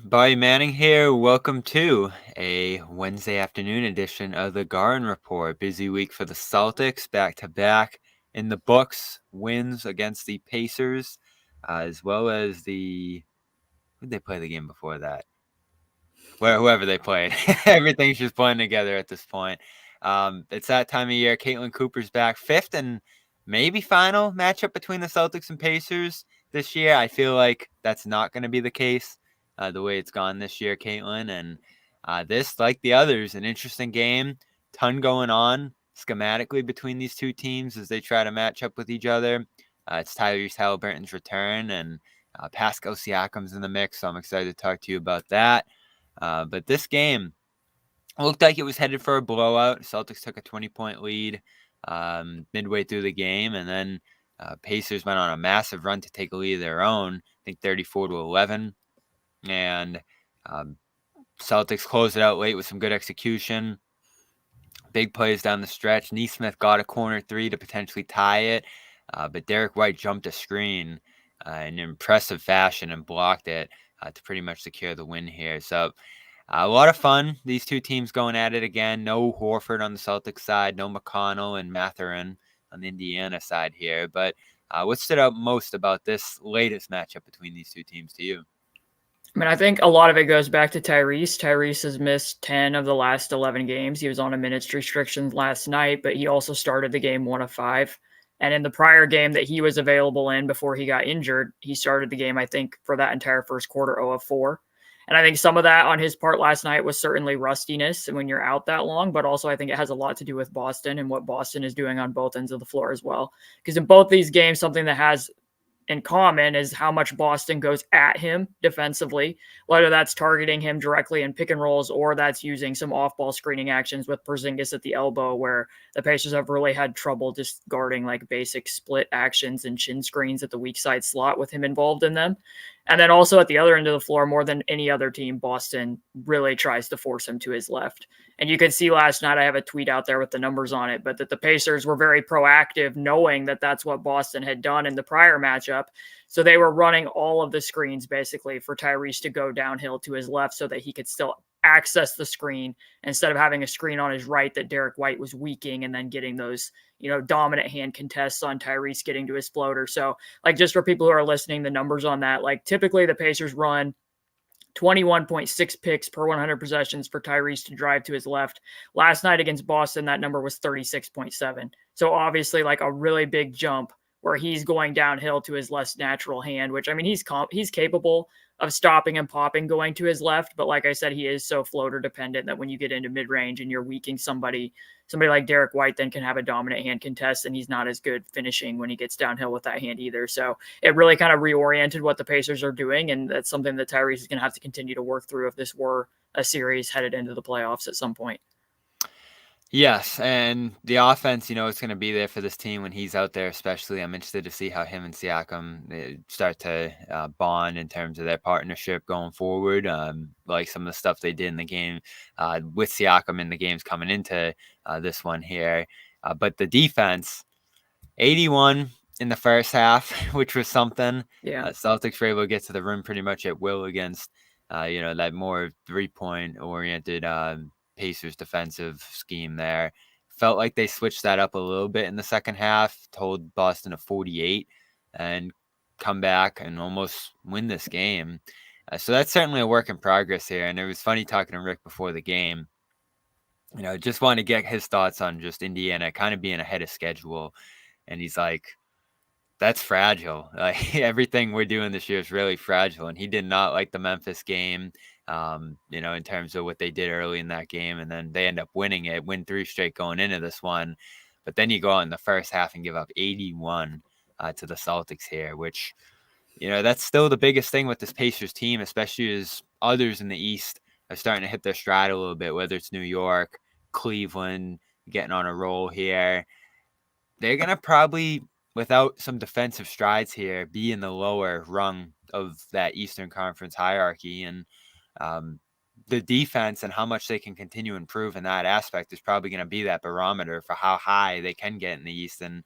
Bobby Manning here. Welcome to a Wednesday afternoon edition of the Garden Report. Busy week for the Celtics, back-to-back in the books. Wins against the Pacers, as well as who did they play the game before that? Whoever they played. Everything's just playing together at this point. It's that time of year. Caitlin Cooper's back. Fifth and maybe final matchup between the Celtics and Pacers this year. I feel like that's not going to be the case the way it's gone this year, Caitlin. And this, like the others, an interesting game. Ton going on schematically between these two teams as they try to match up with each other. It's Tyrese Haliburton's return, and Pascal Siakam's in the mix, so I'm excited to talk to you about that. But this game looked like it was headed for a blowout. Celtics took a 20-point lead midway through the game, and then Pacers went on a massive run to take a lead of their own, I think 34-11. And Celtics closed it out late with some good execution. Big plays down the stretch. Neesmith got a corner three to potentially tie it, but Derek White jumped a screen in impressive fashion and blocked it to pretty much secure the win here. So a lot of fun. These two teams going at it again. No Horford on the Celtics side, no McConnell and Mathurin on the Indiana side here. But what stood out most about this latest matchup between these two teams to you? I mean, I think a lot of it goes back to Tyrese. Tyrese has missed 10 of the last 11 games. He was on a minutes restriction last night, but he also started the game 1 of 5. And in the prior game that he was available in before he got injured, he started the game, I think, for that entire first quarter 0 of 4. And I think some of that on his part last night was certainly rustiness when you're out that long, but also I think it has a lot to do with Boston and what Boston is doing on both ends of the floor as well. Because in both these games, something that has in common is how much Boston goes at him defensively, whether that's targeting him directly in pick and rolls or that's using some off-ball screening actions with Porzingis at the elbow, where the Pacers have really had trouble just guarding like basic split actions and chin screens at the weak side slot with him involved in them. And then also at the other end of the floor, more than any other team, Boston really tries to force him to his left. And you could see last night, I have a tweet out there with the numbers on it, but that the Pacers were very proactive, knowing that that's what Boston had done in the prior matchup. So they were running all of the screens basically for Tyrese to go downhill to his left so that he could still access the screen instead of having a screen on his right that Derek White was weaking and then getting those, dominant hand contests on Tyrese getting to his floater. So like, just for people who are listening, the numbers on that, like typically the Pacers run 21.6 picks per 100 possessions for Tyrese to drive to his left. Last night against Boston, that number was 36.7. So obviously like a really big jump where he's going downhill to his less natural hand, which I mean, he's capable of stopping and popping going to his left. But like I said, he is so floater dependent that when you get into mid range and you're weaking somebody like Derek White then can have a dominant hand contest, and he's not as good finishing when he gets downhill with that hand either. So it really kind of reoriented what the Pacers are doing. And that's something that Tyrese is going to have to continue to work through if this were a series headed into the playoffs at some point. Yes, and the offense, it's going to be there for this team when he's out there, especially. I'm interested to see how him and Siakam start to bond in terms of their partnership going forward. Like some of the stuff they did in the game with Siakam in the games coming into this one here. But the defense, 81 in the first half, which was something. Yeah. Celtics were able to get to the rim pretty much at will against, that more three-point oriented Pacers defensive scheme there. Felt like they switched that up a little bit in the second half, told Boston to 48 and come back and almost win this game. So that's certainly a work in progress here. And it was funny talking to Rick before the game. Just wanted to get his thoughts on just Indiana kind of being ahead of schedule. And he's like, that's fragile. Like everything we're doing this year is really fragile. And he did not like the Memphis game, in terms of what they did early in that game. And then they end up winning it, win 3 straight going into this one. But then you go out in the first half and give up 81 to the Celtics here, which, that's still the biggest thing with this Pacers team, especially as others in the East are starting to hit their stride a little bit, whether it's New York, Cleveland, getting on a roll here. They're going to probably, without some defensive strides here, be in the lower rung of that Eastern Conference hierarchy. And the defense and how much they can continue to improve in that aspect is probably going to be that barometer for how high they can get in the East. And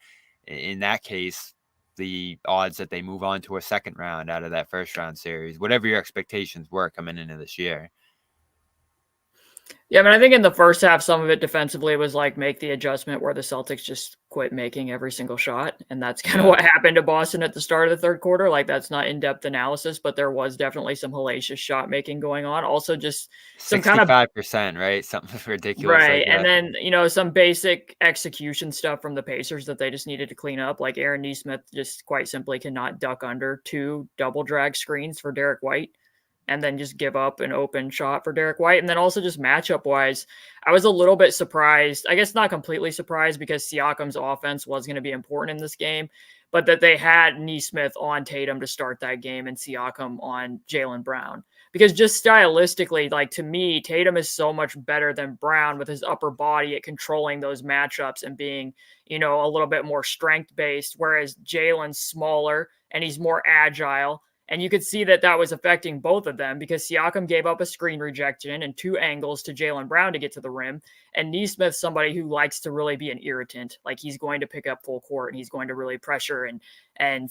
in that case, the odds that they move on to a second round out of that first round series, whatever your expectations were coming into this year. Yeah, I mean, I think in the first half, some of it defensively was like make the adjustment where the Celtics just quit making every single shot. And that's kind of Yeah. what happened to Boston at the start of the third quarter. Like, that's not in-depth analysis, but there was definitely some hellacious shot making going on. Also, just some kind of 65%, right? Something ridiculous like right. And that. then, some basic execution stuff from the Pacers that they just needed to clean up. Like Aaron Nesmith just quite simply cannot duck under 2 double drag screens for Derek White and then just give up an open shot for Derek White. And then also just matchup wise, I was a little bit surprised. I guess not completely surprised because Siakam's offense was going to be important in this game, but that they had Nesmith on Tatum to start that game and Siakam on Jaylen Brown. Because just stylistically, like to me, Tatum is so much better than Brown with his upper body at controlling those matchups and being, a little bit more strength based, whereas Jalen's smaller and he's more agile. And you could see that that was affecting both of them because Siakam gave up a screen rejection and 2 angles to Jaylen Brown to get to the rim. And Nesmith's somebody who likes to really be an irritant. Like he's going to pick up full court and he's going to really pressure and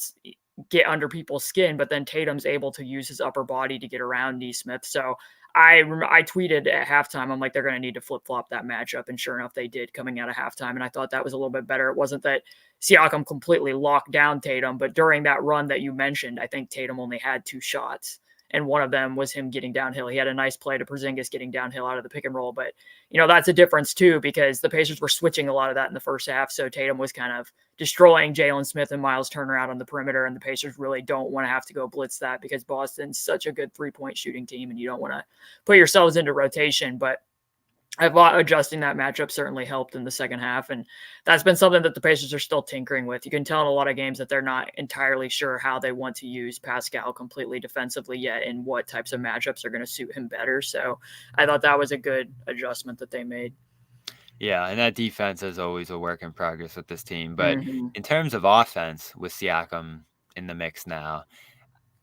get under people's skin. But then Tatum's able to use his upper body to get around Nesmith. So I tweeted at halftime, I'm like, they're going to need to flip-flop that matchup. And sure enough, they did coming out of halftime. And I thought that was a little bit better. It wasn't that Siakam completely locked down Tatum, but during that run that you mentioned, I think Tatum only had 2 shots. And one of them was him getting downhill. He had a nice play to Porzingis getting downhill out of the pick and roll. But, that's a difference too, because the Pacers were switching a lot of that in the first half. So Tatum was kind of destroying Jalen Smith and Miles Turner out on the perimeter. And the Pacers really don't want to have to go blitz that because Boston's such a good 3-point shooting team and you don't want to put yourselves into rotation. But I thought adjusting that matchup certainly helped in the second half. And that's been something that the Pacers are still tinkering with. You can tell in a lot of games that they're not entirely sure how they want to use Pascal completely defensively yet and what types of matchups are going to suit him better. So I thought that was a good adjustment that they made. Yeah, and that defense is always a work in progress with this team. But Mm-hmm. in terms of offense with Siakam in the mix now,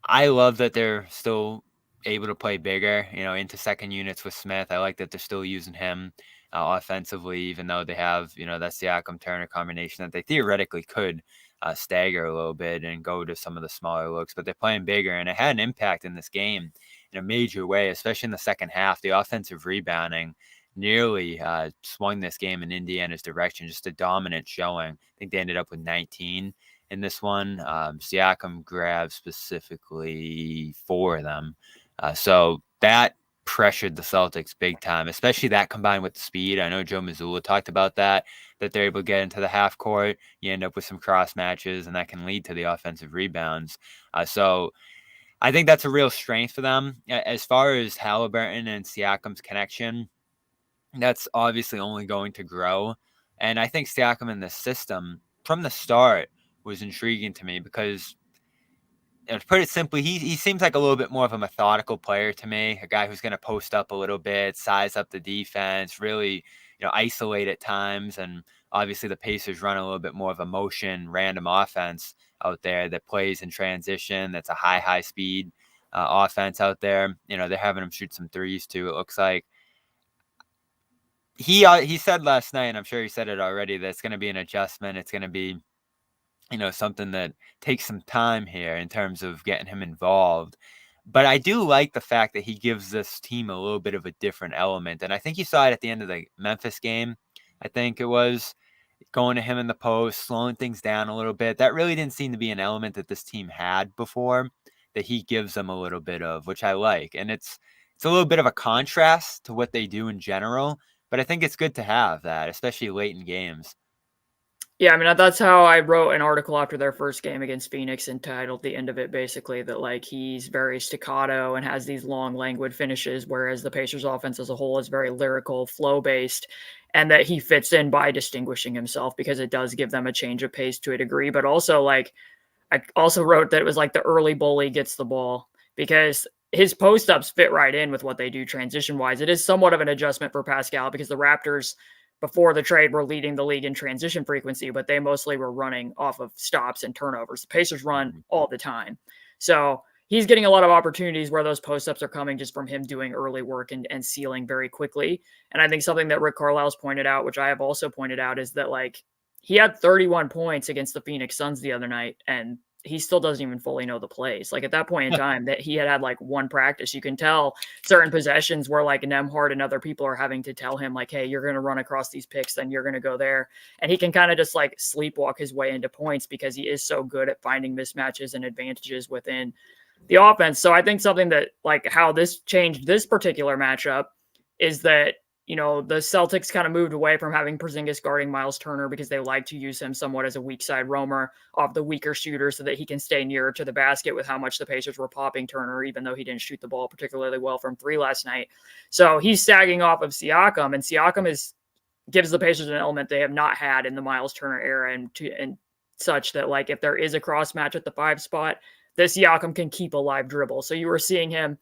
I love that they're still able to play bigger, into second units with Smith. I like that they're still using him offensively, even though they have, that Siakam Turner combination that they theoretically could stagger a little bit and go to some of the smaller looks, but they're playing bigger. And it had an impact in this game in a major way, especially in the second half. The offensive rebounding nearly swung this game in Indiana's direction, just a dominant showing. I think they ended up with 19 in this one. Siakam grabbed specifically 4 of them. So that pressured the Celtics big time, especially that combined with the speed. I know Joe Mazzulla talked about that they're able to get into the half court. You end up with some cross matches, and that can lead to the offensive rebounds. So I think that's a real strength for them. As far as Haliburton and Siakam's connection, that's obviously only going to grow. And I think Siakam in the system from the start was intriguing to me because, to put it simply, he seems like a little bit more of a methodical player to me, a guy who's going to post up a little bit, size up the defense, really, isolate at times. And obviously the Pacers run a little bit more of a motion, random offense out there that plays in transition. That's a high speed offense out there. They're having him shoot some threes too, it looks like. He said last night, and I'm sure he said it already, that it's going to be an adjustment. It's going to be, something that takes some time here in terms of getting him involved. But I do like the fact that he gives this team a little bit of a different element. And I think you saw it at the end of the Memphis game. I think it was going to him in the post, slowing things down a little bit. That really didn't seem to be an element that this team had before that he gives them a little bit of, which I like. And it's a little bit of a contrast to what they do in general. But I think it's good to have that, especially late in games. Yeah, I mean, that's how I wrote an article after their first game against Phoenix entitled the end of it, basically, that like he's very staccato and has these long, languid finishes, whereas the Pacers offense as a whole is very lyrical, flow-based, and that he fits in by distinguishing himself because it does give them a change of pace to a degree. But also, like, I also wrote that it was like the early bully gets the ball because his post-ups fit right in with what they do transition-wise. It is somewhat of an adjustment for Pascal because the Raptors – before the trade were leading the league in transition frequency, but they mostly were running off of stops and turnovers. The Pacers run all the time. So he's getting a lot of opportunities where those post-ups are coming just from him doing early work and sealing very quickly. And I think something that Rick Carlisle's pointed out, which I have also pointed out, is that like he had 31 points against the Phoenix Suns the other night, and he still doesn't even fully know the plays. Like at that point in time that he had like one practice, you can tell certain possessions where like Nembhard and other people are having to tell him like, hey, you're going to run across these picks, then you're going to go there. And he can kind of just like sleepwalk his way into points because he is so good at finding mismatches and advantages within the offense. So I think something that like how this changed this particular matchup is that the Celtics kind of moved away from having Porzingis guarding Miles Turner because they like to use him somewhat as a weak side roamer off the weaker shooter so that he can stay nearer to the basket with how much the Pacers were popping Turner, even though he didn't shoot the ball particularly well from three last night. So he's sagging off of Siakam, and Siakam gives the Pacers an element they have not had in the Miles Turner era and such that like if there is a cross match at the 5 spot, this Siakam can keep a live dribble. So you were seeing him,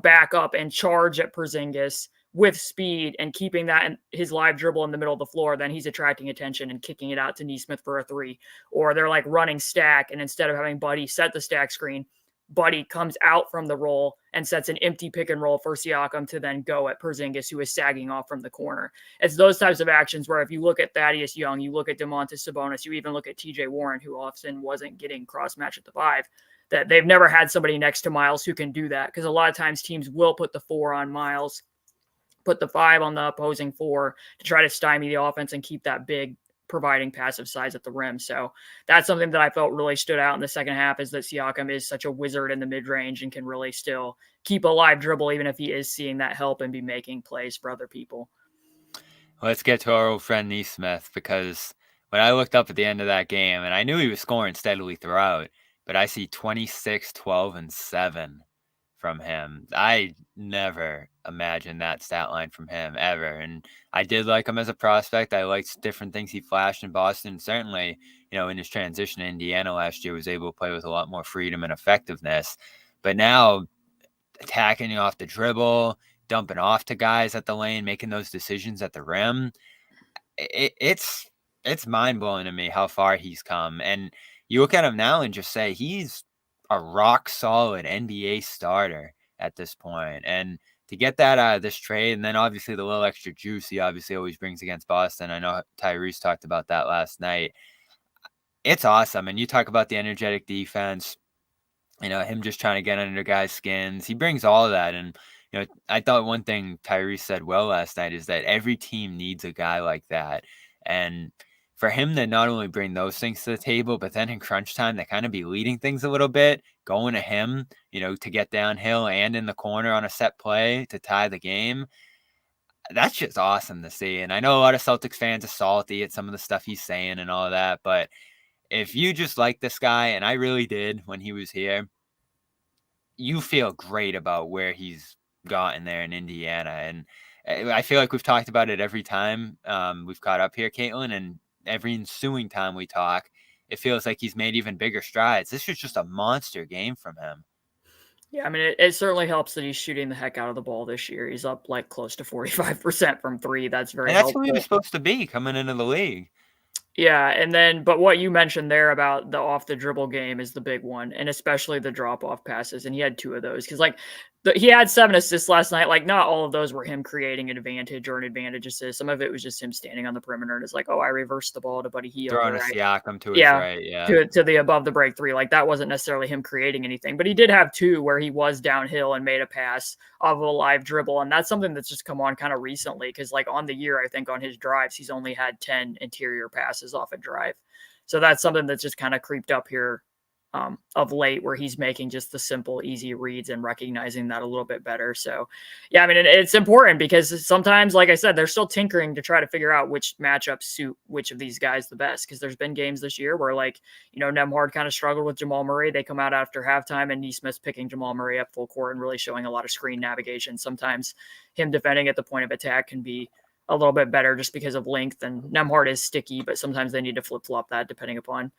back up and charge at Porzingis with speed and keeping that in his live dribble in the middle of the floor. Then he's attracting attention and kicking it out to Nesmith for a 3. Or they're like running stack, and instead of having Buddy set the stack screen, Buddy comes out from the roll and sets an empty pick and roll for Siakam to then go at Porzingis, who is sagging off from the corner. It's those types of actions where if you look at Thaddeus Young, you look at Domantas Sabonis, you even look at TJ Warren, who often wasn't getting cross match at the 5, that they've never had somebody next to Miles who can do that. Because a lot of times teams will put the 4 on Miles, put the 5 on the opposing 4 to try to stymie the offense and keep that big providing passive size at the rim. So that's something that I felt really stood out in the second half, is that Siakam is such a wizard in the mid-range and can really still keep a live dribble even if he is seeing that help and be making plays for other people. Let's get to our old friend Nesmith, because when I looked up at the end of that game, and I knew he was scoring steadily throughout, but I see 26, 12, and 7 from him. I never imagined that stat line from him ever. And I did like him as a prospect. I liked different things he flashed in Boston. Certainly, in his transition to Indiana last year, was able to play with a lot more freedom and effectiveness. But now attacking off the dribble, dumping off to guys at the lane, making those decisions at the rim, it's mind-blowing to me how far he's come. And you look at him now and just say he's a rock-solid NBA starter at this point. And to get that out of this trade, and then obviously the little extra juice he obviously always brings against Boston. I know Tyrese talked about that last night. It's awesome. And you talk about the energetic defense, him just trying to get under guys' skins. He brings all of that. And, I thought one thing Tyrese said well last night is that every team needs a guy like that. And for him to not only bring those things to the table, but then in crunch time, to kind of be leading things a little bit, going to him, to get downhill and in the corner on a set play to tie the game. That's just awesome to see. And I know a lot of Celtics fans are salty at some of the stuff he's saying and all of that, but if you just like this guy, and I really did when he was here, you feel great about where he's gotten there in Indiana. And I feel like we've talked about it every time we've caught up here, Caitlin, and every ensuing time we talk, it feels like he's made even bigger strides. This was just a monster game from him. Yeah, I mean, it certainly helps that he's shooting the heck out of the ball this year. He's up like close to 45% from 3. That's very And that's helpful. who he was supposed to be coming into the league. Yeah, and then but what you mentioned there about the off the dribble game is the big one, and especially the drop off passes. And he had 2 of those because like he had 7 assists last night. Like not all of those were him creating an advantage or an advantage assist. Some of it was just him standing on the perimeter and it's like, oh, I reversed the ball to Buddy Hield. Throwing a Siakam to his right, yeah. To the above the break 3. Like that wasn't necessarily him creating anything, but he did have 2 where he was downhill and made a pass off of a live dribble. And that's something that's just come on kind of recently because like on the year, I think on his drives, he's only had 10 interior passes off a drive. So that's something that's just kind of creeped up here of late, where he's making just the simple, easy reads and recognizing that a little bit better. So, yeah, I mean, it's important because sometimes, like I said, they're still tinkering to try to figure out which matchups suit which of these guys the best. Because there's been games this year where, like, Nembhard kind of struggled with Jamal Murray. They come out after halftime and Nesmith's picking Jamal Murray up full court and really showing a lot of screen navigation. Sometimes him defending at the point of attack can be a little bit better just because of length, and Nembhard is sticky, but sometimes they need to flip-flop that depending upon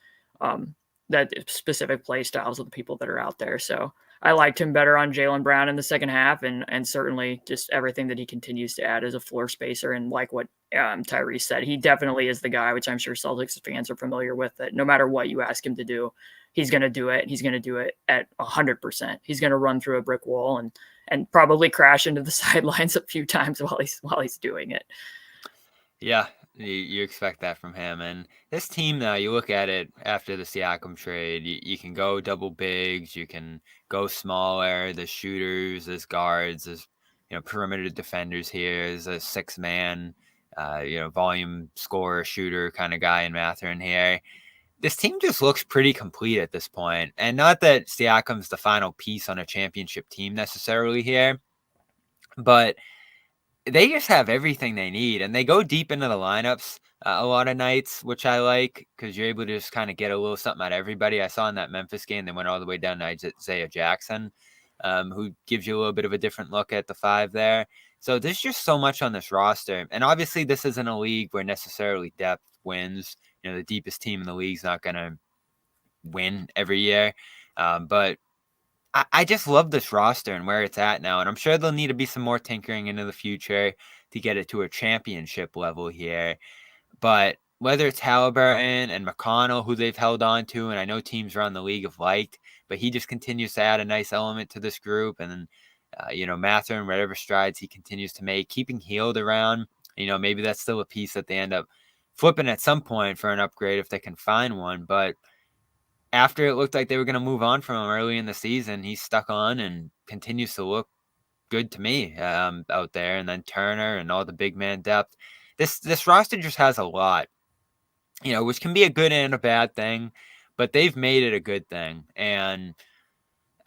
that specific play styles of the people that are out there. So I liked him better on Jaylen Brown in the second half, and certainly just everything that he continues to add as a floor spacer. And like what Tyrese said, he definitely is the guy, which I'm sure Celtics fans are familiar with, that no matter what you ask him to do, he's going to do it. He's going to do it at 100%. He's going to run through a brick wall and probably crash into the sidelines a few times while he's doing it. Yeah, You expect that from him. And this team, now, you look at it after the Siakam trade, you can go double bigs, you can go smaller. There's shooters, there's guards, there's perimeter defenders here. There's a 6-man, volume scorer, shooter kind of guy in Mathurin here. This team just looks pretty complete at this point. And not that Siakam's the final piece on a championship team necessarily here, but they just have everything they need, and they go deep into the lineups a lot of nights, which I like because you're able to just kind of get a little something out of everybody. I saw in that Memphis game, they went all the way down to Isaiah Jackson, who gives you a little bit of a different look at the 5 there. So there's just so much on this roster. And obviously this isn't a league where necessarily depth wins. The deepest team in the league is not going to win every year. But I just love this roster and where it's at now. And I'm sure there'll need to be some more tinkering into the future to get it to a championship level here. But whether it's Haliburton and McConnell, who they've held on to, and I know teams around the league have liked, but he just continues to add a nice element to this group. And then, Mathurin, whatever strides he continues to make, keeping Hield around, maybe that's still a piece that they end up flipping at some point for an upgrade if they can find one. But after it looked like they were going to move on from him early in the season, he's stuck on and continues to look good to me out there. And then Turner and all the big man depth. This roster just has a lot, which can be a good and a bad thing, but they've made it a good thing. And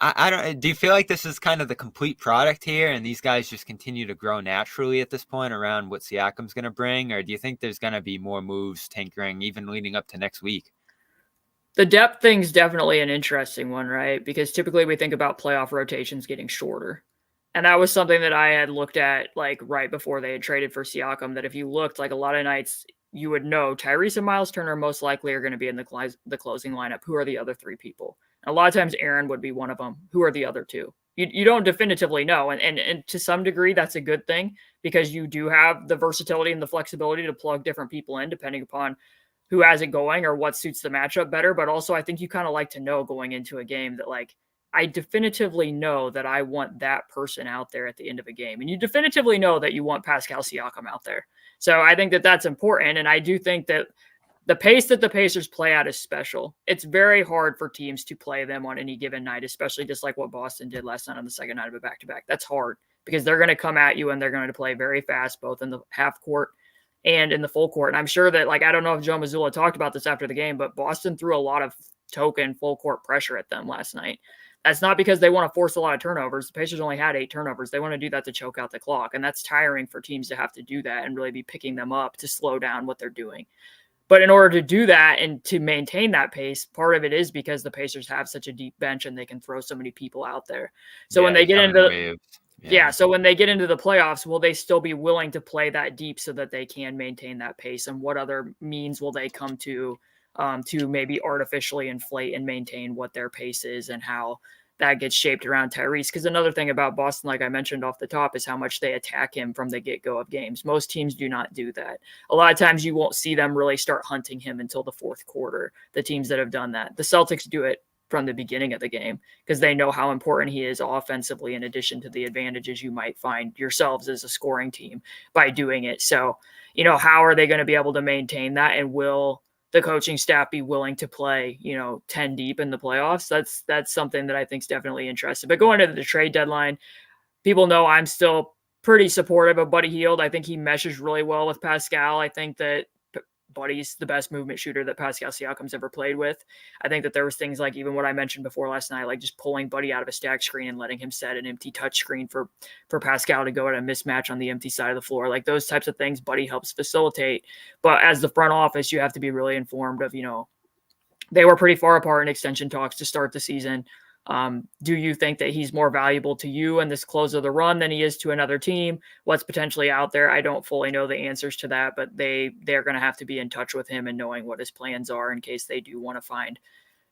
I don't. Do you feel like this is kind of the complete product here, and these guys just continue to grow naturally at this point around what Siakam's going to bring, or do you think there's going to be more moves, tinkering, even leading up to next week? The depth thing's definitely an interesting one, right? Because typically we think about playoff rotations getting shorter. And that was something that I had looked at like right before they had traded for Siakam, that if you looked like a lot of nights, you would know Tyrese and Miles Turner most likely are going to be in the closing lineup. Who are the other 3 people? And a lot of times Aaron would be one of them. Who are the other 2? You don't definitively know. And to some degree, that's a good thing because you do have the versatility and the flexibility to plug different people in depending upon who has it going or what suits the matchup better. But also I think you kind of like to know going into a game that like, I definitively know that I want that person out there at the end of a game. And you definitively know that you want Pascal Siakam out there. So I think that that's important. And I do think that the pace that the Pacers play at is special. It's very hard for teams to play them on any given night, especially just like what Boston did last night on the second night of a back-to-back. That's hard because they're going to come at you and they're going to play very fast, both in the half court and in the full court. And I'm sure that, like, I don't know if Joe Mazzulla talked about this after the game, but Boston threw a lot of token full court pressure at them last night. That's not because they want to force a lot of turnovers. The Pacers only had 8 turnovers. They want to do that to choke out the clock. And that's tiring for teams to have to do that and really be picking them up to slow down what they're doing. But in order to do that and to maintain that pace, part of it is because the Pacers have such a deep bench and they can throw so many people out there. So when they get into so when they get into the playoffs, will they still be willing to play that deep so that they can maintain that pace? And what other means will they come to maybe artificially inflate and maintain what their pace is and how that gets shaped around Tyrese? Because another thing about Boston, like I mentioned off the top, is how much they attack him from the get-go of games. Most teams do not do that. A lot of times you won't see them really start hunting him until the fourth quarter, the teams that have done that. The Celtics do it from the beginning of the game because they know how important he is offensively, in addition to the advantages you might find yourselves as a scoring team by doing it. So, how are they going to be able to maintain that? And will the coaching staff be willing to play, 10 deep in the playoffs? That's something that I think is definitely interesting. But going into the trade deadline, people know I'm still pretty supportive of Buddy Hield. I think he meshes really well with Pascal. I think that Buddy's the best movement shooter that Pascal Siakam's ever played with. I think that there was things like even what I mentioned before last night, like just pulling Buddy out of a stack screen and letting him set an empty touch screen for Pascal to go at a mismatch on the empty side of the floor. Like those types of things Buddy helps facilitate. But as the front office, you have to be really informed of, they were pretty far apart in extension talks to start the season. Do you think that he's more valuable to you in this close of the run than he is to another team? What's potentially out there? I don't fully know the answers to that, but they're going to have to be in touch with him and knowing what his plans are in case they do want to find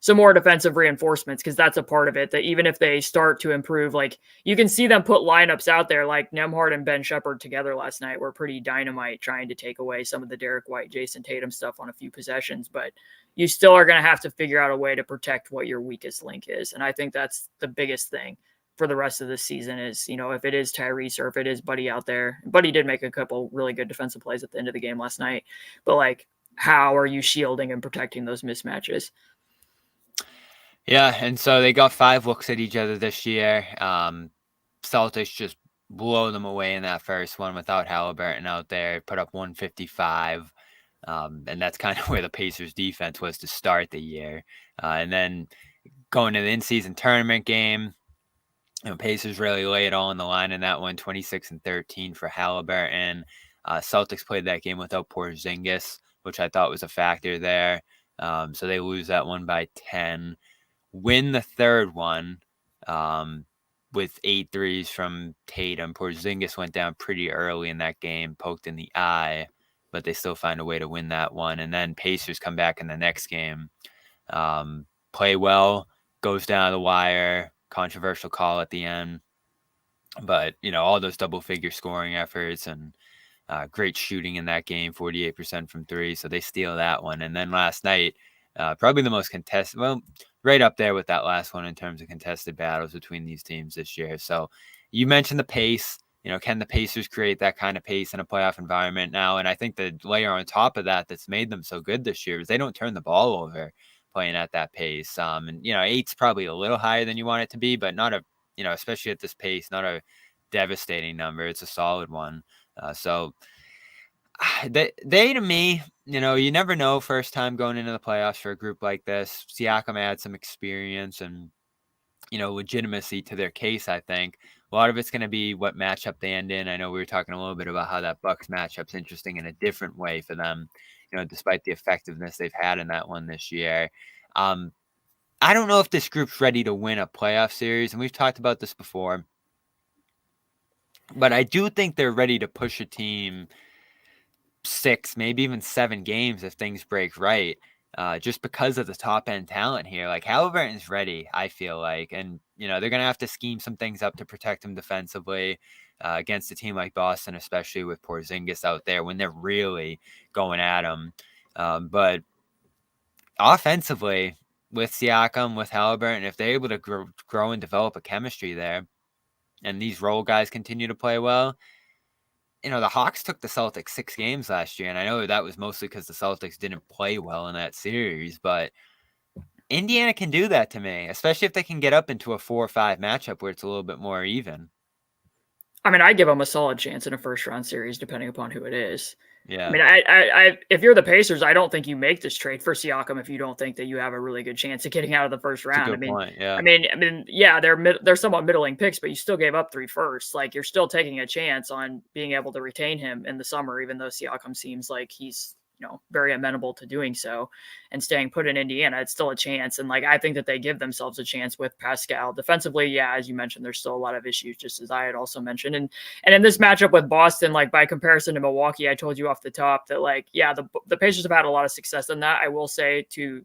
some more defensive reinforcements, because that's a part of it, that even if they start to improve, like you can see them put lineups out there like Nembhard and Ben Shepherd together last night were pretty dynamite, trying to take away some of the Derek White, Jason Tatum stuff on a few possessions, but you still are going to have to figure out a way to protect what your weakest link is. And I think that's the biggest thing for the rest of the season is, if it is Tyrese or if it is Buddy out there. Buddy did make a couple really good defensive plays at the end of the game last night, but like, how are you shielding and protecting those mismatches? Yeah, and so they got 5 looks at each other this year. Celtics just blow them away in that first one without Haliburton out there, put up 155. And that's kind of where the Pacers defense was to start the year. And then going to the in-season tournament game, Pacers really lay it all on the line in that one, 26-13 for Haliburton. Celtics played that game without Porzingis, which I thought was a factor there. So they lose that one by 10. Win the third one with 8 threes from Tatum. Porzingis went down pretty early in that game, poked in the eye, but they still find a way to win that one. And then Pacers come back in the next game, play well, goes down the wire, controversial call at the end. But, all those double-figure scoring efforts and great shooting in that game, 48% from 3. So they steal that one. And then last night, probably the most contested, well, right up there with that last one in terms of contested battles between these teams this year. So you mentioned the pace. Can the Pacers create that kind of pace in a playoff environment now? And I think the layer on top of that that's made them so good this year is they don't turn the ball over playing at that pace. And 8's probably a little higher than you want it to be, but not especially at this pace, not a devastating number. It's a solid one. So they to me, you never know first time going into the playoffs for a group like this. Siakam adds some experience and, legitimacy to their case, I think. A lot of it's going to be what matchup they end in. I know we were talking a little bit about how that Bucks matchup's interesting in a different way for them, despite the effectiveness they've had in that one this year. I don't know if this group's ready to win a playoff series, and we've talked about this before, but I do think they're ready to push a team 6, maybe even 7 games if things break right, just because of the top end talent here. Like Haliburton's ready, I feel like, and they're gonna have to scheme some things up to protect him defensively against a team like Boston, especially with Porzingis out there when they're really going at him. But offensively, with Siakam, with Haliburton, if they're able to grow and develop a chemistry there, and these role guys continue to play well. The Hawks took the Celtics 6 games last year, and I know that was mostly because the Celtics didn't play well in that series, but Indiana can do that to me, especially if they can get up into a 4-5 matchup where it's a little bit more even. I mean, I give them a solid chance in a first-round series, depending upon who it is. Yeah. I mean, I if you're the Pacers, I don't think you make this trade for Siakam if you don't think that you have a really good chance of getting out of the first round. That's a good point. Yeah. I mean, yeah, they're somewhat middling picks, but you still gave up 3 firsts. Like you're still taking a chance on being able to retain him in the summer, even though Siakam seems like he's very amenable to doing so and staying put in Indiana. It's still a chance. And like, I think that they give themselves a chance with Pascal defensively. Yeah. As you mentioned, there's still a lot of issues, just as I had also mentioned. And in this matchup with Boston, like by comparison to Milwaukee, I told you off the top that like, yeah, the Pacers have had a lot of success in that. I will say to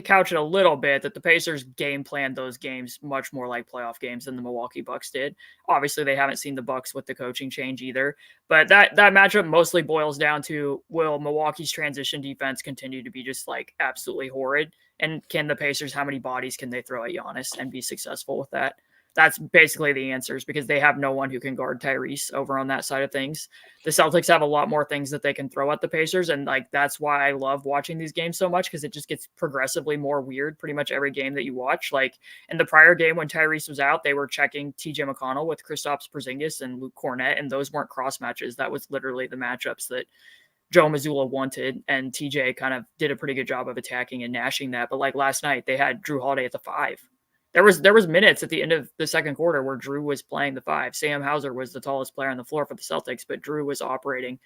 couch it a little bit that the Pacers game planned those games much more like playoff games than the Milwaukee Bucks did. Obviously, they haven't seen the Bucks with the coaching change either, but that matchup mostly boils down to, will Milwaukee's transition defense continue to be just like absolutely horrid? And can the Pacers, how many bodies can they throw at Giannis and be successful with that? That's basically the answers, because they have no one who can guard Tyrese over on that side of things. The Celtics have a lot more things that they can throw at the Pacers, and like that's why I love watching these games so much, because it just gets progressively more weird pretty much every game that you watch. Like in the prior game when Tyrese was out, they were checking TJ McConnell with Kristaps Porzingis and Luke Cornett, and those weren't cross matches. That was literally the matchups that Joe Mazzulla wanted, and TJ kind of did a pretty good job of attacking and gnashing that. But like last night, they had Drew Holiday at the 5. There was minutes at the end of the second quarter where Drew was playing the 5. Sam Hauser was the tallest player on the floor for the Celtics, but Drew was operating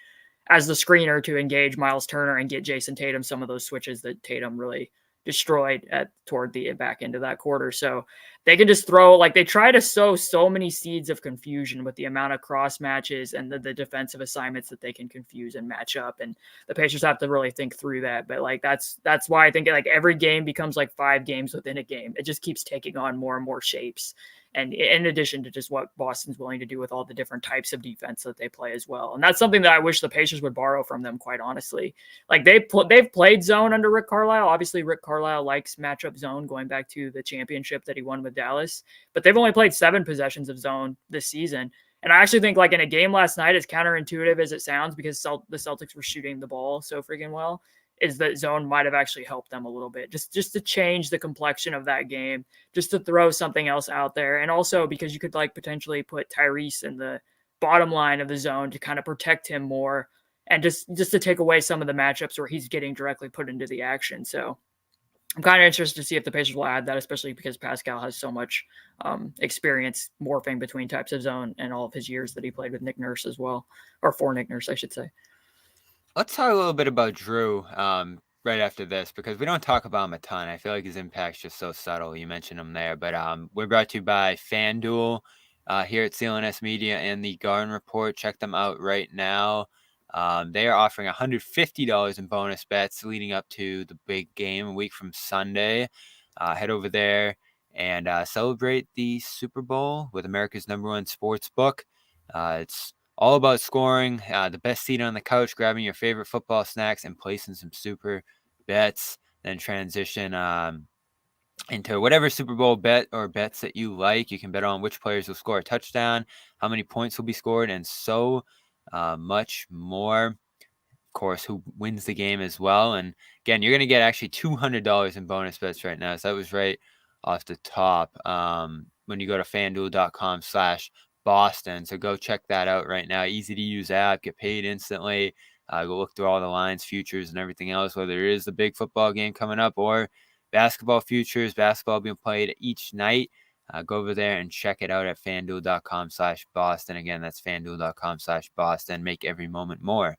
as the screener to engage Miles Turner and get Jason Tatum some of those switches that Tatum really destroyed toward the back end of that quarter. So they can just throw, like they try to sow so many seeds of confusion with the amount of cross matches and the defensive assignments that they can confuse and match up. And the Pacers have to really think through that. But like, that's why I think like every game becomes like 5 games within a game. It just keeps taking on more and more shapes. And in addition to just what Boston's willing to do with all the different types of defense that they play as well. And that's something that I wish the Pacers would borrow from them, quite honestly. Like they've played zone under Rick Carlisle. Obviously, Rick Carlisle likes matchup zone, going back to the championship that he won with Dallas, but they've only played 7 possessions of zone this season. And I actually think like in a game last night, as counterintuitive as it sounds, because the Celtics were shooting the ball so freaking well, is that zone might have actually helped them a little bit, just to change the complexion of that game, just to throw something else out there. And also because you could like potentially put Tyrese in the bottom line of the zone to kind of protect him more, and just to take away some of the matchups where he's getting directly put into the action. So I'm kind of interested to see if the Pacers will add that, especially because Pascal has so much experience morphing between types of zone and all of his years that he played with Nick Nurse as well, or for Nick Nurse, I should say. Let's talk a little bit about Drew right after this, because we don't talk about him a ton. I feel like his impact's just so subtle. You mentioned him there, but we're brought to you by FanDuel here at CLNS Media and the Garden Report. Check them out right now. They are offering $150 in bonus bets leading up to the big game a week from Sunday. Head over there and celebrate the Super Bowl with America's #1 sports book. It's all about scoring, the best seat on the couch, grabbing your favorite football snacks, and placing some super bets. Then transition into whatever Super Bowl bet or bets that you like. You can bet on which players will score a touchdown, how many points will be scored, and so much more. Of course, who wins the game as well. And again, you're going to get actually $200 in bonus bets right now. So that was right off the top when you go to fanduel.com/Boston. So go check that out right now. Easy to use app, get paid instantly. Go look through all the lines, futures, and everything else, whether it is the big football game coming up or basketball futures, basketball being played each night. Go over there and check it out at fanduel.com/Boston. Again, that's fanduel.com/Boston. Make every moment more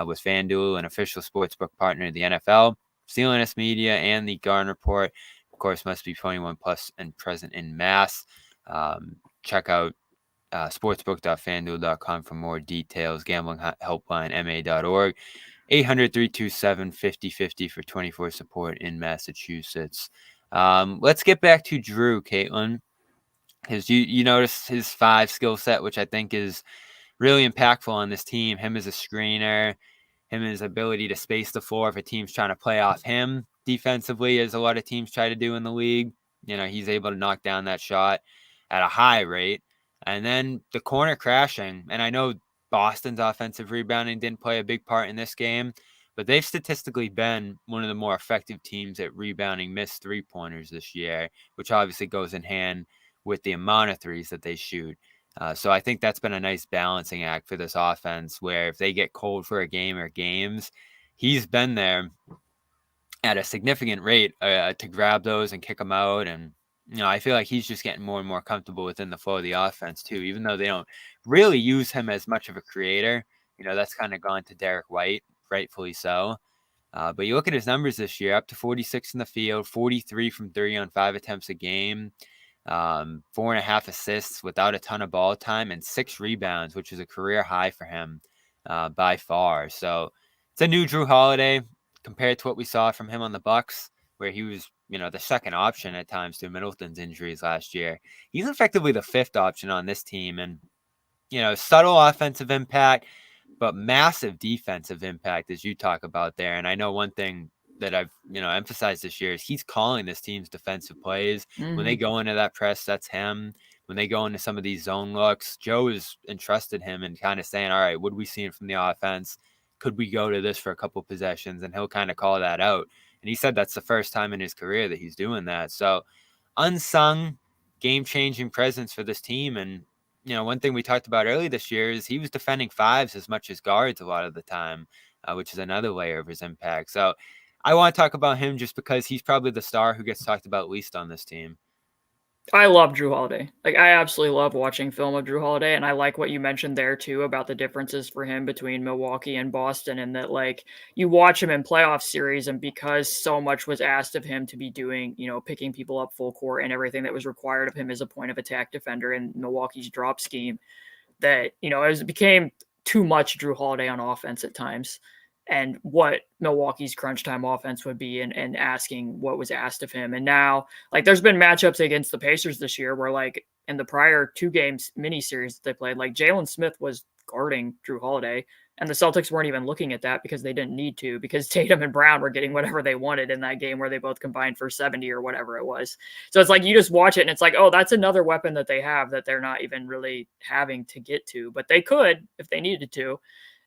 with FanDuel, an official sportsbook partner of the NFL, CLNS Media, and the Garden Report. Of course, must be 21 plus and present in Mass. Check out sportsbook.fanduel.com for more details. Gambling helpline ma.org. 800-327-5050 for 24 support in Massachusetts. Let's get back to Drew, Caitlin, because you noticed his 5 skill set, which I think is really impactful on this team. Him as a screener, him as ability to space the floor if a team's trying to play off him defensively, as a lot of teams try to do in the league. He's able to knock down that shot at a high rate. And then the corner crashing. And I know Boston's offensive rebounding didn't play a big part in this game, but they've statistically been one of the more effective teams at rebounding missed 3-pointers this year, which obviously goes in hand with the amount of threes that they shoot. So I think that's been a nice balancing act for this offense, where if they get cold for a game or games, he's been there at a significant rate to grab those and kick them out. And, I feel like he's just getting more and more comfortable within the flow of the offense too, even though they don't really use him as much of a creator. That's kind of gone to Derek White, rightfully so. But you look at his numbers this year, up to 46 in the field, 43 from 3 on 5 attempts a game. 4.5 assists without a ton of ball time, and 6 rebounds, which is a career high for him by far. So it's a new Drew Holiday compared to what we saw from him on the Bucks, where he was, the second option at times through Middleton's injuries last year. He's effectively the 5th option on this team, and subtle offensive impact, but massive defensive impact, as you talk about there. And I know one thing that I've emphasized this year is he's calling this team's defensive plays. When they go into that press, that's him. When they go into some of these zone looks, Joe has entrusted him and kind of saying, all right, what are we seeing from the offense? Could we go to this for a couple possessions? And he'll kind of call that out. And he said that's the first time in his career that he's doing that. So unsung, game-changing presence for this team. And one thing we talked about early this year is he was defending 5s as much as guards a lot of the time, which is another layer of his impact. So I want to talk about him just because he's probably the star who gets talked about least on this team. I love Drew Holiday. Like, I absolutely love watching film of Drew Holiday, and I like what you mentioned there, too, about the differences for him between Milwaukee and Boston, and that, like, you watch him in playoff series, and because so much was asked of him to be doing, picking people up full court and everything that was required of him as a point of attack defender in Milwaukee's drop scheme, that, it became too much Drew Holiday on offense at times. And what Milwaukee's crunch time offense would be, and asking what was asked of him. And now, like, there's been matchups against the Pacers this year where, like, in the prior 2 games mini series that they played, like, Jalen Smith was guarding Drew Holiday And the Celtics weren't even looking at that because they didn't need to, because Tatum and Brown were getting whatever they wanted in that game where they both combined for 70 or whatever it was. So it's like you just watch it and it's like, oh, that's another weapon that they have that they're not even really having to get to, but they could if they needed to.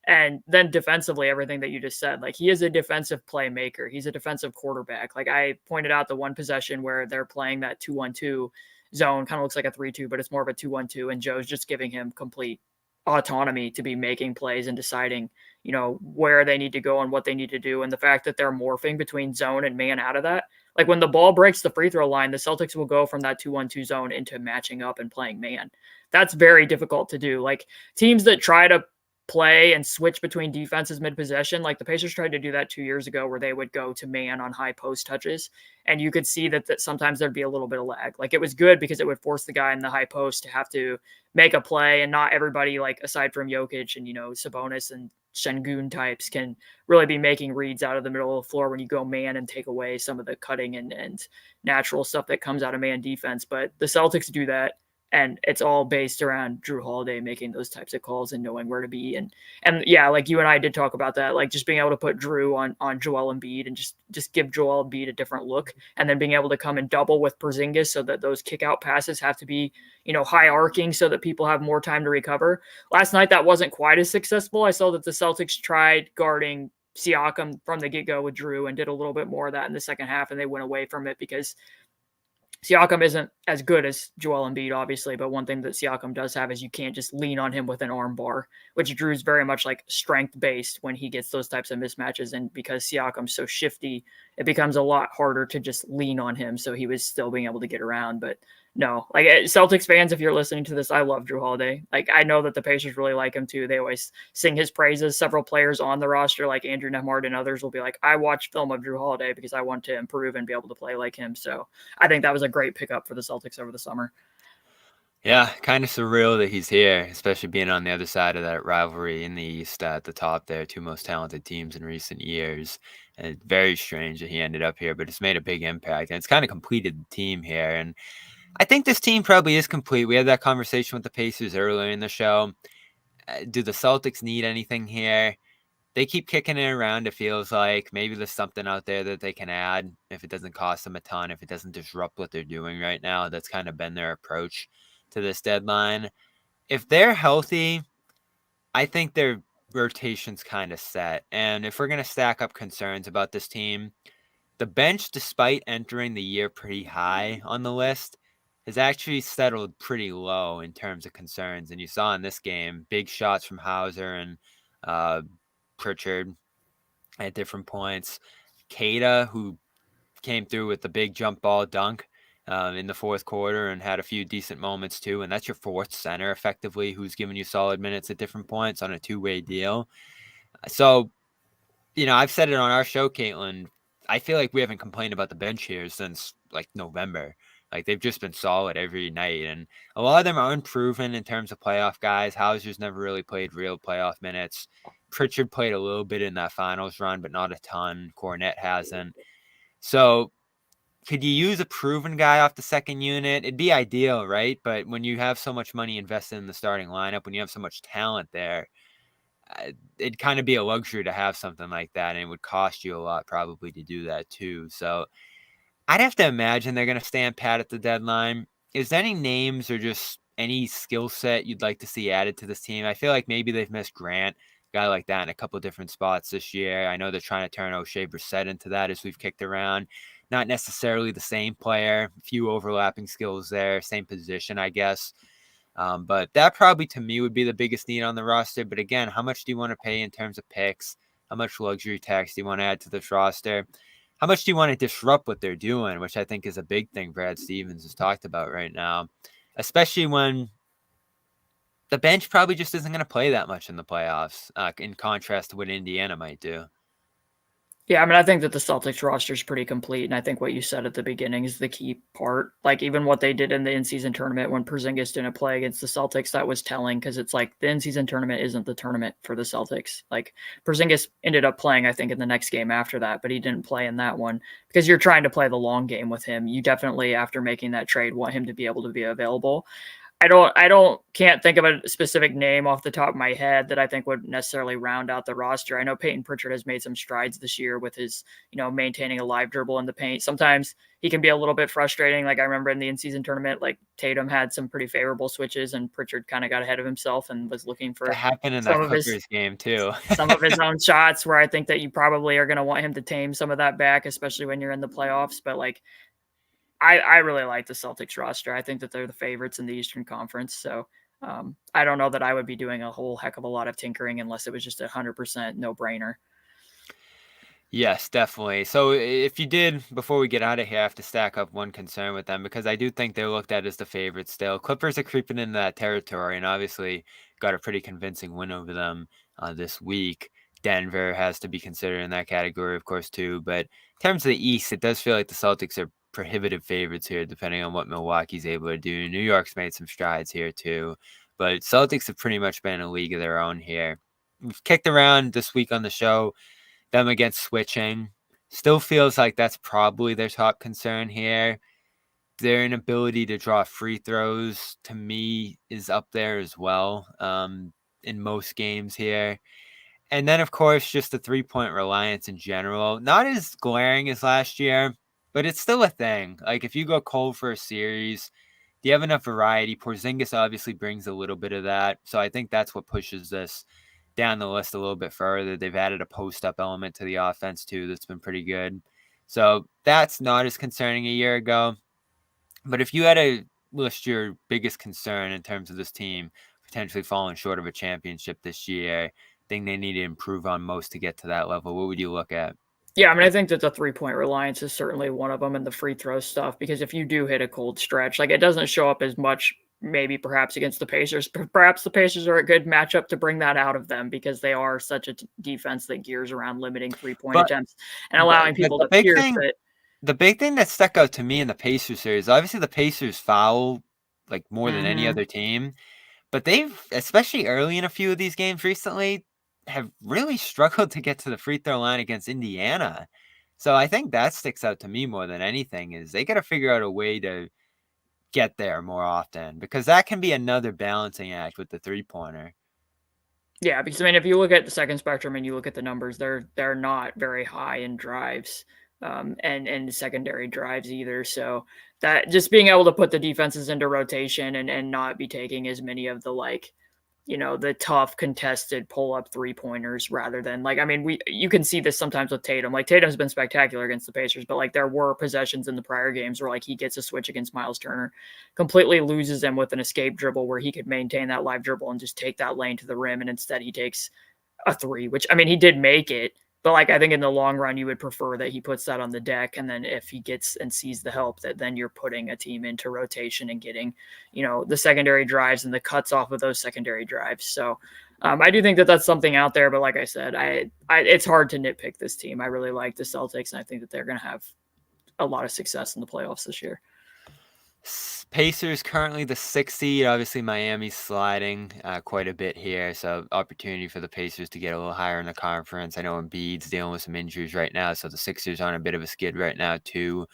And then defensively, everything that you just said, like he is a defensive playmaker. He's a defensive quarterback. Like I pointed out the one possession where they're playing that 2-1-2 zone, kind of looks like a 3-2, but it's more of a 2-1-2. And Joe's just giving him complete autonomy to be making plays and deciding, where they need to go and what they need to do. And the fact that they're morphing between zone and man out of that, like when the ball breaks the free throw line, the Celtics will go from that 2-1-2 zone into matching up and playing man. That's very difficult to do. Like teams that try to play and switch between defenses mid-possession. Like the Pacers tried to do that 2 years ago where they would go to man on high post touches. And you could see that sometimes there'd be a little bit of lag. Like it was good because it would force the guy in the high post to have to make a play, and not everybody, like aside from Jokic and, Sabonis and Şengün types, can really be making reads out of the middle of the floor when you go man and take away some of the cutting and natural stuff that comes out of man defense. But the Celtics do that. And it's all based around Jrue Holiday making those types of calls and knowing where to be. And yeah, like you and I did talk about that, like just being able to put Jrue on Joel Embiid and just give Joel Embiid a different look, and then being able to come and double with Porzingis so that those kick out passes have to be, high arcing so that people have more time to recover. Last night, that wasn't quite as successful. I saw that the Celtics tried guarding Siakam from the get-go with Jrue and did a little bit more of that in the second half, and they went away from it because Siakam isn't as good as Joel Embiid, obviously, but one thing that Siakam does have is you can't just lean on him with an arm bar, which Drew's very much like strength-based when he gets those types of mismatches. And because Siakam's so shifty, it becomes a lot harder to just lean on him. So he was still being able to get around. But no, like Celtics fans, if you're listening to this, I love Jrue Holiday. Like I know that the Pacers really like him too. They always sing his praises. Several players on the roster, like Andrew Nembhard and others, will be like, I watched film of Jrue Holiday because I want to improve and be able to play like him. So I think that was a great pickup for the Celtics over the summer. Yeah, kind of surreal that he's here, especially being on the other side of that rivalry in the East at the top there, two most talented teams in recent years. And it's very strange that he ended up here, but it's made a big impact. And it's kind of completed the team here. And I think this team probably is complete. We had that conversation with the Pacers earlier in the show. Do the Celtics need anything here? They keep kicking it around. It feels like maybe there's something out there that they can add if it doesn't cost them a ton, if it doesn't disrupt what they're doing right now. That's kind of been their approach to this deadline. If they're healthy, I think their rotation's kind of set. And if we're going to stack up concerns about this team, the bench, despite entering the year pretty high on the list, has actually settled pretty low in terms of concerns. And you saw in this game, big shots from Hauser and Pritchard at different points. Keita, who came through with the big jump ball dunk in the fourth quarter and had a few decent moments too. And that's your fourth center effectively who's giving you solid minutes at different points on a two-way deal. So, I've said it on our show, Caitlin, I feel like we haven't complained about the bench here since like November. Like they've just been solid every night. And a lot of them are unproven in terms of playoff guys. Hauser's never really played real playoff minutes. Pritchard played a little bit in that finals run, but not a ton. Cornette hasn't. So could you use a proven guy off the second unit? It'd be ideal, right? But when you have so much money invested in the starting lineup, when you have so much talent there, it'd kind of be a luxury to have something like that. And it would cost you a lot probably to do that too. So I'd have to imagine they're going to stand pat at the deadline. Is there any names or just any skill set you'd like to see added to this team? I feel like maybe they've missed Grant, a guy like that, in a couple of different spots this year. I know they're trying to turn O'Shea Brissett into that as we've kicked around. Not necessarily the same player, a few overlapping skills there, same position, I guess. But that probably to me would be the biggest need on the roster. But again, how much do you want to pay in terms of picks? How much luxury tax do you want to add to this roster? How much do you want to disrupt what they're doing, which I think is a big thing Brad Stevens has talked about right now, especially when the bench probably just isn't going to play that much in the playoffs, in contrast to what Indiana might do. Yeah, I mean, I think that the Celtics roster is pretty complete, and I think what you said at the beginning is the key part. Like, even what they did in the in-season tournament when Porzingis didn't play against the Celtics, that was telling, because it's like the in-season tournament isn't the tournament for the Celtics. Like, Porzingis ended up playing, I think, in the next game after that, but he didn't play in that one because you're trying to play the long game with him. You definitely, after making that trade, want him to be able to be available. can't think of a specific name off the top of my head that I think would necessarily round out the roster. I know Peyton Pritchard has made some strides this year with his, maintaining a live dribble in the paint. Sometimes he can be a little bit frustrating. Like I remember in the in-season tournament, like Tatum had some pretty favorable switches and Pritchard kind of got ahead of himself and was looking That for happened in some that of his Clippers game too. some of his own shots where I think that you probably are going to want him to tame some of that back, especially when you're in the playoffs. But like, I really like the Celtics roster. I think that they're the favorites in the Eastern Conference. So I don't know that I would be doing a whole heck of a lot of tinkering unless it was just 100% no brainer. Yes, definitely. So if you did, before we get out of here, have to stack up one concern with them because I do think they're looked at as the favorites still. Clippers are creeping into that territory and obviously got a pretty convincing win over them this week. Denver has to be considered in that category, of course, too. But in terms of the East, it does feel like the Celtics are prohibitive favorites here, depending on what Milwaukee's able to do. New York's made some strides here, too. But Celtics have pretty much been a league of their own here. We've kicked around this week on the show them against switching. Still feels like that's probably their top concern here. Their inability to draw free throws, to me, is up there as well in most games here. And then, of course, just the three-point reliance in general. Not as glaring as last year, but it's still a thing. Like, if you go cold for a series, do you have enough variety? Porzingis obviously brings a little bit of that. So I think that's what pushes this down the list a little bit further. They've added a post-up element to the offense, too, that's been pretty good. So that's not as concerning a year ago. But if you had to list your biggest concern in terms of this team potentially falling short of a championship this year, thing they need to improve on most to get to that level, what would you look at? Yeah, I mean, I think that the 3-point reliance is certainly one of them and the free throw stuff because if you do hit a cold stretch, like it doesn't show up as much maybe perhaps against the Pacers. Perhaps the Pacers are a good matchup to bring that out of them because they are such a defense that gears around limiting 3-point But attempts and allowing but people to pierce it. the big thing that stuck out to me in the Pacers series, obviously the Pacers foul like more than any Mhm. other team, but they've, especially early in a few of these games recently, have really struggled to get to the free throw line against Indiana. So I think that sticks out to me more than anything is they got to figure out a way to get there more often because that can be another balancing act with the three-pointer. Yeah, because I mean, if you look at the second spectrum and you look at the numbers, they're not very high in drives, and secondary drives either. So that just being able to put the defenses into rotation and not be taking as many of the like the tough contested pull up 3-pointers rather than like I mean you can see this sometimes with Tatum. Like Tatum's been spectacular against the Pacers, but like there were possessions in the prior games where like he gets a switch against Miles Turner, completely loses them with an escape dribble where he could maintain that live dribble and just take that lane to the rim, and instead he takes a three, which I mean he did make it, but like I think in the long run you would prefer that he puts that on the deck, and then if he gets and sees the help, that then you're putting a team into rotation and getting the secondary drives and the cuts off of those secondary drives. So I do think that that's something out there, but like I said, I it's hard to nitpick this team. I really like the Celtics, and I think that they're going to have a lot of success in the playoffs this year. Pacers currently the 6th seed. Obviously, Miami's sliding quite a bit here, so opportunity for the Pacers to get a little higher in the conference. I know Embiid's dealing with some injuries right now, so the Sixers on a bit of a skid right now too.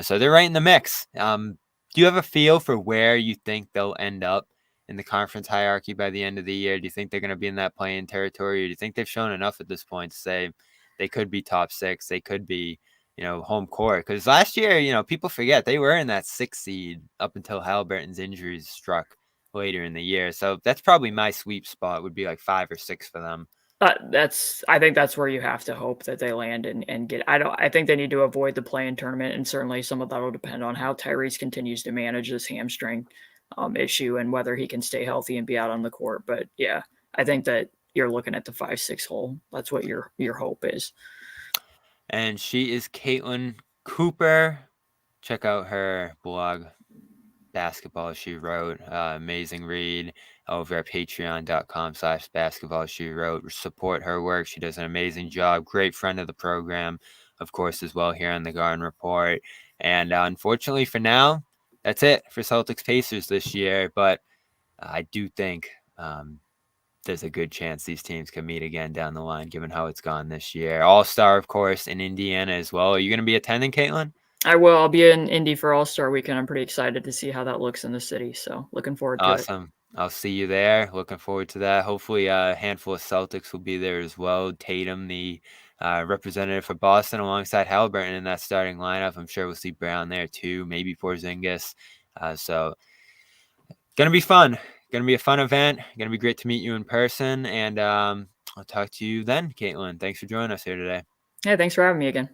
So they're right in the mix. Do you have a feel for where you think they'll end up in the conference hierarchy by the end of the year? Do you think they're going to be in that play-in territory, or do you think they've shown enough at this point to say they could be top 6, they could be home court? Because last year, people forget they were in that 6th seed up until Haliburton's injuries struck later in the year. So that's probably my sweep spot would be like 5 or 6 for them. I think that's where you have to hope that they land and get. I think they need to avoid the play-in tournament, and certainly some of that will depend on how Tyrese continues to manage this hamstring issue and whether he can stay healthy and be out on the court. But yeah, I think that you're looking at the 5-6 hole. That's what your hope is. And she is Caitlin Cooper. Check out her blog, Basketball She Wrote. Amazing read over at patreon.com/basketball she wrote. Support her work. She does an amazing job. Great friend of the program, of course, as well here on the Garden Report. And unfortunately for now, that's it for Celtics Pacers this year. But I do think there's a good chance these teams can meet again down the line, given how it's gone this year. All-Star, of course, in Indiana as well. Are you going to be attending, Caitlin? I will. I'll be in Indy for All-Star Weekend. I'm pretty excited to see how that looks in the city. So looking forward to it. Awesome. I'll see you there. Looking forward to that. Hopefully, a handful of Celtics will be there as well. Tatum, the representative for Boston, alongside Haliburton in that starting lineup. I'm sure we'll see Brown there too, maybe Porzingis. So, gonna be fun. Gonna be a fun event. Gonna be great to meet you in person. And I'll talk to you then, Caitlin. Thanks for joining us here today. Yeah, thanks for having me again.